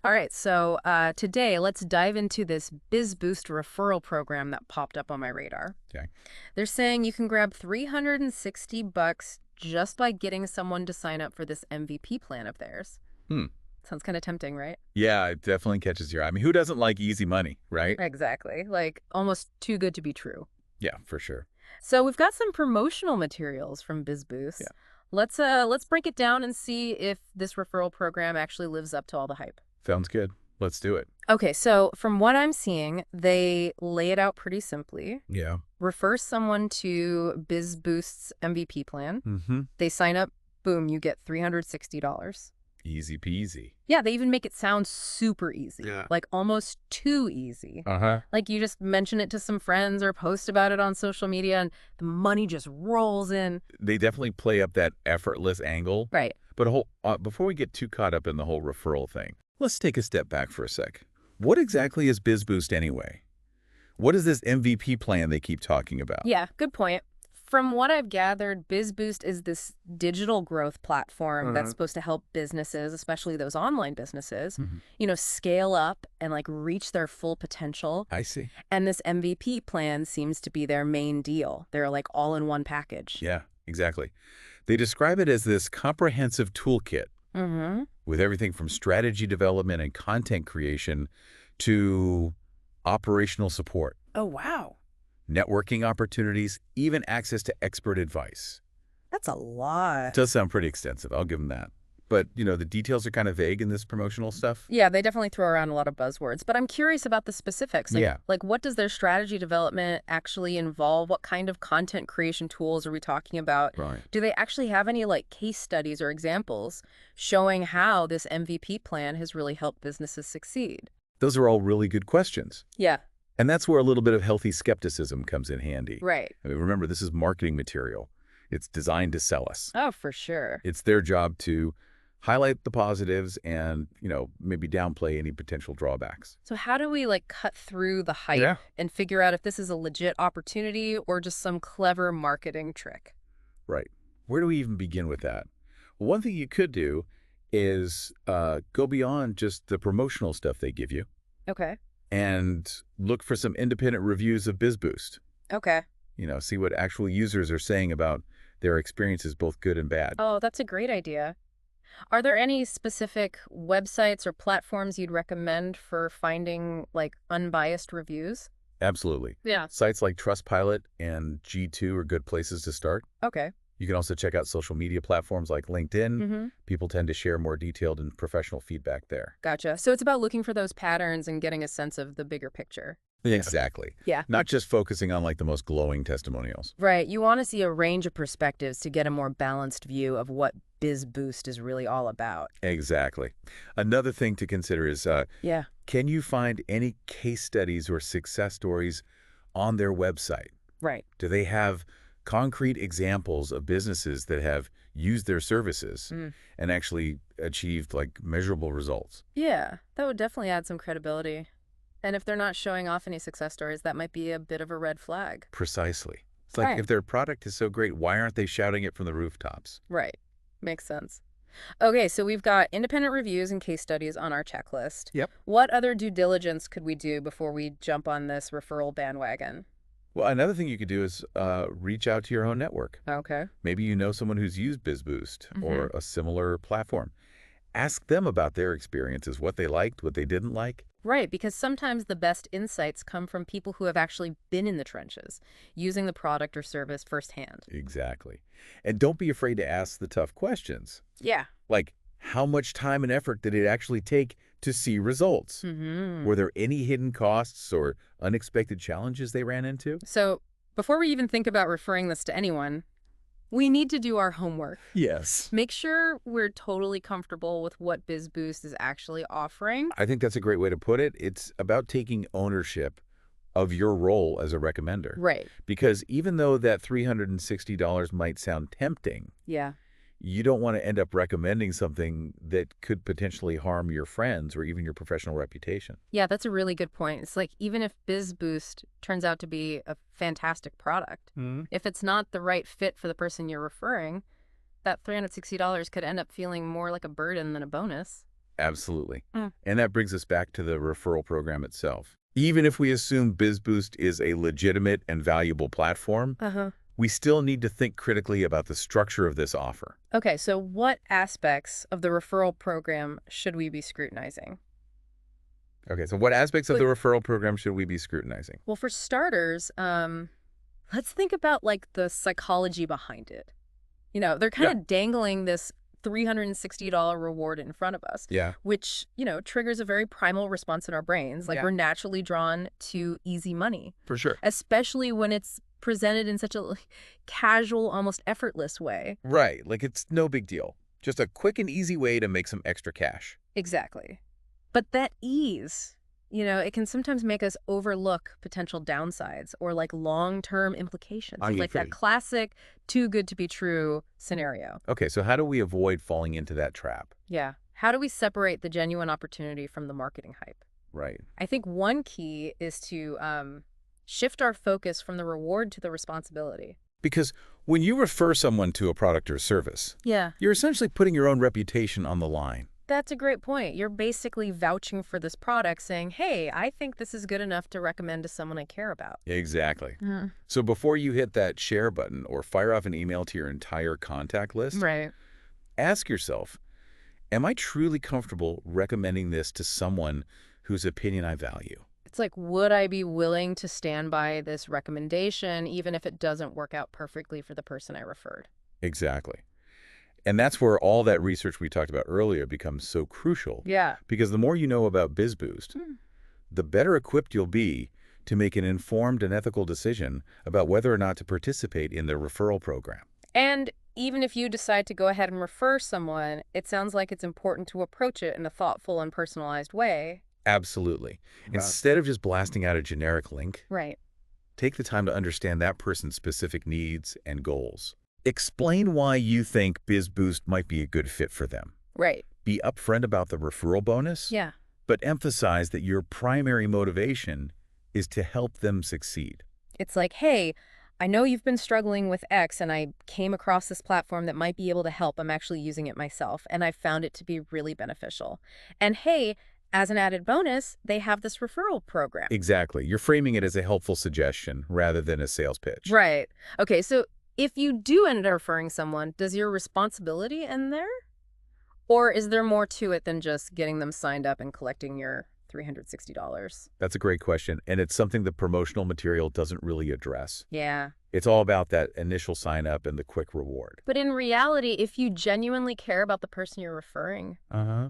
All right, so today let's dive into this BIZBoost referral program that popped up on my radar. Okay. They're saying you can grab $360 just by getting someone to sign up for this MVP plan of theirs. Hmm. Sounds kind of tempting, right? Yeah, it definitely catches your eye. I mean, who doesn't like easy money, right? Exactly. Like almost too good to be true. Yeah, for sure. So we've got some promotional materials from BIZBoost. Yeah. Let's break it down and see if this referral program actually lives up to all the hype. Sounds good. Let's do it. Okay, so from what I'm seeing, they lay it out pretty simply. Yeah. Refer someone to BIZBoost's MVP plan. Mm-hmm. They sign up, boom, you get $360. Easy peasy. Yeah, they even make it sound super easy. Yeah. Like almost too easy. Uh-huh. Like you just mention it to some friends or post about it on social media and the money just rolls in. They definitely play up that effortless angle. Right. But before we get too caught up in the whole referral thing, let's take a step back for a sec. What exactly is BIZBoost anyway? What is this MVP plan they keep talking about? Yeah, good point. From what I've gathered, BIZBoost is this digital growth platform that's supposed to help businesses, especially those online businesses, scale up and like reach their full potential. I see. And this MVP plan seems to be their main deal. They're like all in one package. Yeah, exactly. They describe it as this comprehensive toolkit with everything from strategy development and content creation to operational support, Oh, wow. networking opportunities, even access to expert advice. That's a lot. It does sound pretty extensive, I'll give them that. But, the details are kind of vague in this promotional stuff. Yeah, they definitely throw around a lot of buzzwords, but I'm curious about the specifics. Yeah. Like what does their strategy development actually involve? What kind of content creation tools are we talking about? Right. Do they actually have any like case studies or examples showing how this MVP plan has really helped businesses succeed? Those are all really good questions. Yeah, And that's where a little bit of healthy skepticism comes in handy. right. I mean, remember, this is marketing material. It's designed to sell us. Oh, for sure. It's their job to highlight the positives and, maybe downplay any potential drawbacks. So how do we like cut through the hype Yeah. and figure out if this is a legit opportunity or just some clever marketing trick? Right. Where do we even begin with that? Well, one thing you could do is go beyond just the promotional stuff they give you Okay. and look for some independent reviews of BIZBoost. Okay. See what actual users are saying about their experiences, both good and bad. Oh, that's a great idea. Are there any specific websites or platforms you'd recommend for finding like unbiased reviews? Absolutely. Yeah. Sites like Trustpilot and G2 are good places to start. Okay. You can also check out social media platforms like LinkedIn. Mm-hmm. People tend to share more detailed and professional feedback there. Gotcha. So it's about looking for those patterns and getting a sense of the bigger picture. Exactly. Yeah. Not just focusing on like the most glowing testimonials. Right. You want to see a range of perspectives to get a more balanced view of what BIZBoost is really all about. Exactly. Another thing to consider is, Yeah. can you find any case studies or success stories on their website? Right. Do they have concrete examples of businesses that have used their services and actually achieved like measurable results? Yeah. That would definitely add some credibility. And if they're not showing off any success stories, that might be a bit of a red flag. Precisely. It's like, Right. if their product is so great, why aren't they shouting it from the rooftops? Right. Makes sense. Okay, so we've got independent reviews and case studies on our checklist. Yep. What other due diligence could we do before we jump on this referral bandwagon? Well, another thing you could do is reach out to your own network. Okay. Maybe you know someone who's used BIZBoost or a similar platform. Ask them about their experiences, what they liked, what they didn't like. Right, because sometimes the best insights come from people who have actually been in the trenches, using the product or service firsthand. Exactly. And don't be afraid to ask the tough questions. Yeah. Like, how much time and effort did it actually take to see results? Mm-hmm. Were there any hidden costs or unexpected challenges they ran into? So before we even think about referring this to anyone, we need to do our homework. Yes. Make sure we're totally comfortable with what BIZBoost is actually offering. I think that's a great way to put it. It's about taking ownership of your role as a recommender. Right. Because even though that $360 might sound tempting, Yeah. you don't want to end up recommending something that could potentially harm your friends or even your professional reputation. Yeah, that's a really good point. It's like even if BIZBoost turns out to be a fantastic product, if it's not the right fit for the person you're referring, that $360 could end up feeling more like a burden than a bonus. Absolutely. Mm. And that brings us back to the referral program itself. Even if we assume BIZBoost is a legitimate and valuable platform, we still need to think critically about the structure of this offer. Okay, so what aspects of the referral program should we be scrutinizing? Okay, so what aspects of the referral program should we be scrutinizing? Well, for starters, let's think about like the psychology behind it. You know, they're kind of dangling this $360 reward in front of us, which, you know, triggers a very primal response in our brains. Like we're naturally drawn to easy money. For sure. Especially when it's presented in such a casual, almost effortless way. Right, like it's no big deal. Just a quick and easy way to make some extra cash. Exactly. But that ease, you know, it can sometimes make us overlook potential downsides or like long-term implications. Like that classic too good to be true scenario. Okay, so how do we avoid falling into that trap? Yeah. How do we separate the genuine opportunity from the marketing hype? Right. I think one key is to shift our focus from the reward to the responsibility. Because when you refer someone to a product or service, you're essentially putting your own reputation on the line. That's a great point. You're basically vouching for this product, saying, hey, I think this is good enough to recommend to someone I care about. Exactly. So before you hit that share button or fire off an email to your entire contact list, ask yourself, am I truly comfortable recommending this to someone whose opinion I value? It's like, would I be willing to stand by this recommendation even if it doesn't work out perfectly for the person I referred? Exactly. And that's where all that research we talked about earlier becomes so crucial. Because the more you know about BIZBoost, the better equipped you'll be to make an informed and ethical decision about whether or not to participate in the referral program. And even if you decide to go ahead and refer someone, it sounds like it's important to approach it in a thoughtful and personalized way. Absolutely. Instead of just blasting out a generic link, take the time to understand that person's specific needs and goals. Explain why you think BIZBoost might be a good fit for them. Be upfront about the referral bonus, but emphasize that your primary motivation is to help them succeed. It's like, hey, I know you've been struggling with X, and I came across this platform that might be able to help. I'm actually using it myself, and I found it to be really beneficial. And hey, as an added bonus, they have this referral program. Exactly. You're framing it as a helpful suggestion rather than a sales pitch. Okay, so if you do end up referring someone, does your responsibility end there? Or is there more to it than just getting them signed up and collecting your $360? That's a great question, and it's something the promotional material doesn't really address. Yeah. It's all about that initial sign up and the quick reward. But in reality, if you genuinely care about the person you're referring,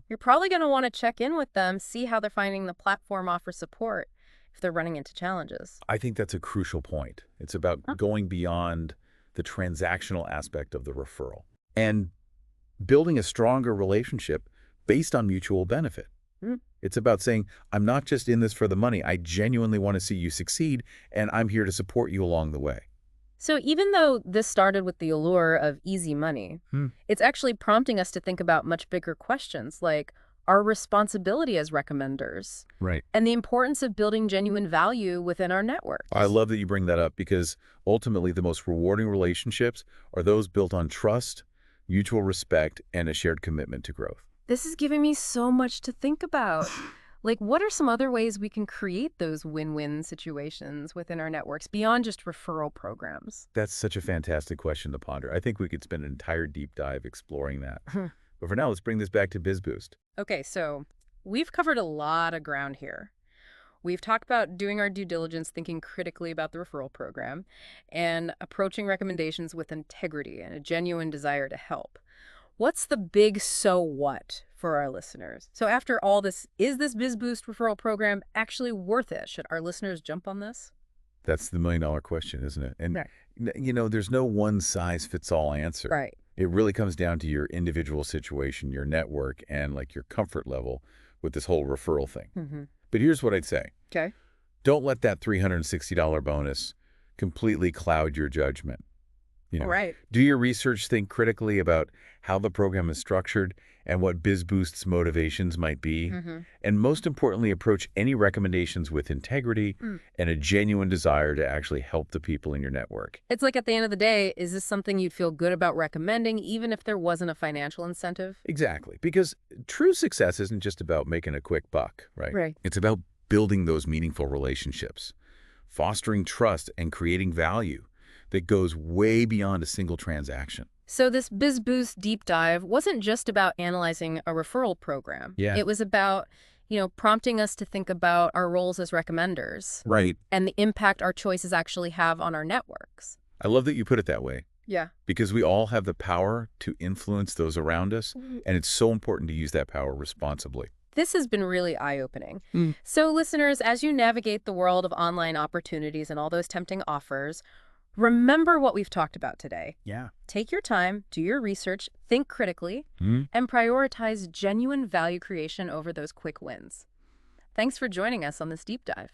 you're probably going to want to check in with them, see how they're finding the platform offer support if they're running into challenges. I think that's a crucial point. It's about going beyond the transactional aspect of the referral and building a stronger relationship based on mutual benefit. It's about saying, I'm not just in this for the money. I genuinely want to see you succeed, and I'm here to support you along the way. So even though this started with the allure of easy money, it's actually prompting us to think about much bigger questions like our responsibility as recommenders and the importance of building genuine value within our networks. I love that you bring that up because ultimately the most rewarding relationships are those built on trust, mutual respect, and a shared commitment to growth. This is giving me so much to think about. Like, what are some other ways we can create those win-win situations within our networks beyond just referral programs? That's such a fantastic question to ponder. I think we could spend an entire deep dive exploring that. But for now, let's bring this back to BIZBoost. Okay, so we've covered a lot of ground here. We've talked about doing our due diligence, thinking critically about the referral program, and approaching recommendations with integrity and a genuine desire to help. What's the big so what for our listeners? So after all this, is this BIZBoost referral program actually worth it? Should our listeners jump on this? That's the million-dollar question, isn't it? And, you know, there's no one-size-fits-all answer. It really comes down to your individual situation, your network, and, like, your comfort level with this whole referral thing. But here's what I'd say. Don't let that $360 bonus completely cloud your judgment. Right. Do your research, think critically about how the program is structured and what BIZBoost's motivations might be. And most importantly, approach any recommendations with integrity and a genuine desire to actually help the people in your network. It's like at the end of the day, is this something you'd feel good about recommending even if there wasn't a financial incentive? Exactly. Because true success isn't just about making a quick buck, right? Right. It's about building those meaningful relationships, fostering trust, and creating value that goes way beyond a single transaction. So this BIZBoost deep dive wasn't just about analyzing a referral program. Yeah. It was about, prompting us to think about our roles as recommenders. Right. And the impact our choices actually have on our networks. I love that you put it that way. Yeah. Because we all have the power to influence those around us, and it's so important to use that power responsibly. This has been really eye-opening. So listeners, as you navigate the world of online opportunities and all those tempting offers, remember what we've talked about today. Yeah. Take your time, do your research, think critically, and prioritize genuine value creation over those quick wins. Thanks for joining us on this deep dive.